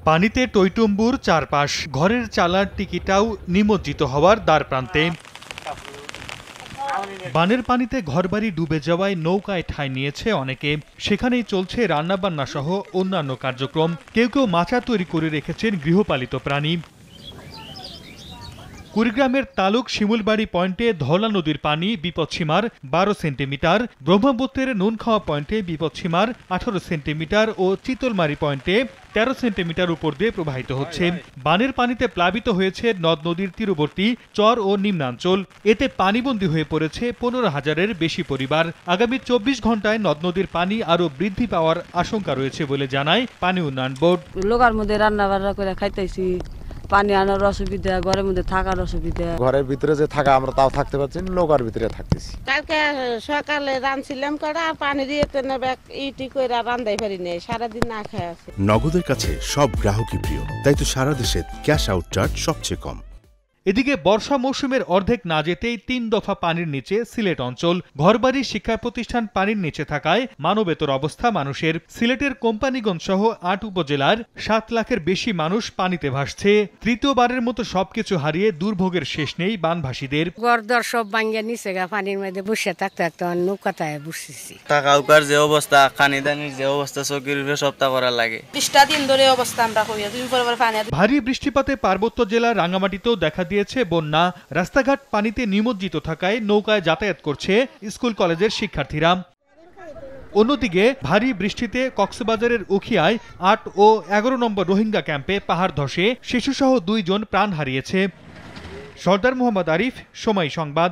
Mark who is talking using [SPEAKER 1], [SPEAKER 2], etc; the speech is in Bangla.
[SPEAKER 1] পানিতে টইটুম্বুর চারপাশ, ঘরের চালার টিকিটাও নিমজ্জিত হওয়ার দ্বারপ্রান্তে। বানের পানিতে ঘরবাড়ি ডুবে যাওয়ায় নৌকায় ঠাঁই নিয়েছে অনেকে। সেখানেই চলছে রান্নাবান্না সহ অন্যান্য কার্যক্রম। কেউ কেউ মাচা তৈরি করে রেখেছেন গৃহপালিত প্রাণী। কুড়িগ্রামের তালুক শিমুলবাড়ি পয়েন্টে ধওলা নদীর পানি বিপদসীমার 12 সেন্টিমিটার, ব্রহ্মপুত্রের নুনখাওয়া পয়েন্টে বিপদসীমার 18 সেন্টিমিটার ও চিতলমারি পয়েন্টে 13 সেন্টিমিটার উপর দিয়ে প্রবাহিত হচ্ছে। বানের পানিতে প্লাবিত হয়েছে নদ নদীর তীরবর্তী চর ও নিম্নাঞ্চল। এতে পানিবন্দী হয়ে পড়েছে 15,000-এর বেশি পরিবার। আগামী 24 ঘন্টায় নদ নদীর পানি আরও বৃদ্ধি পাওয়ার আশঙ্কা রয়েছে বলে জানায় পানি উন্নয়ন বোর্ড।
[SPEAKER 2] লোকার মধ্যে রান্না বান্না করে খাইতেছি, পানি আনার অসুবিধা, ঘরের মধ্যে থাকার অসুবিধা।
[SPEAKER 3] ঘরের ভিতরে যে থাকা আমরা তাও থাকতে পারছি না, নৌকার ভিতরে থাকতেছি।
[SPEAKER 4] কালকে সকালে রাঁধছিলাম কড়া পানি দিয়ে ইটি করে রান্ধাই পারি নাই, সারাদিন না খেয়ে আছে।
[SPEAKER 5] নগদের কাছে সব গ্রাহকই প্রিয়, তাই তো সারা দেশে ক্যাশ আউট চার্জ সবচেয়ে কম।
[SPEAKER 1] এদিকে বর্ষা মৌসুমের অর্ধেক না যেতেই 3 দফা পানির নিচে সিলেট অঞ্চল। ঘরবাড়ি, শিক্ষা প্রতিষ্ঠান পানির নিচে থাকায় মানবেতর অবস্থা মানুষের। সিলেটের কোম্পানিগঞ্জ সহ 8 উপজেলার 7 লাখের বেশি মানুষ পানিতে ভাসছে। তৃতীয়বারের মতো সবকিছু হারিয়ে দুর্ভোগের শেষ নেই বানভাসীদের।
[SPEAKER 2] ঘরদর সব ভাঙিয়া নিচে গা, পানির মধ্যে বসে থাকতে থাকতে নৌকাতায় বসেছি।
[SPEAKER 6] টাকা উকার যে অবস্থা, খানি দানির যে অবস্থা, চকির সপ্তাহ করা লাগে।
[SPEAKER 4] 20টা দিন ধরে অবস্থা আমরা হইয়া
[SPEAKER 1] ভারী বৃষ্টিপাতে পার্বত্য জেলা রাঙ্গামাটিতেও দেখা দিয়েছে বন্যা। রাস্তাঘাট পানিতে নিমজ্জিত থাকায় নৌকায় যাতায়াত করছে স্কুল কলেজের শিক্ষার্থীরা। অন্যদিকে ভারী বৃষ্টিতে কক্সবাজারের উখিয়ায় 8 ও 11 নম্বর রোহিঙ্গা ক্যাম্পে পাহাড় ধসে শিশুসহ 2 জন প্রাণ হারিয়েছে। সর্দার মোহাম্মদ আরিফ, সময় সংবাদ।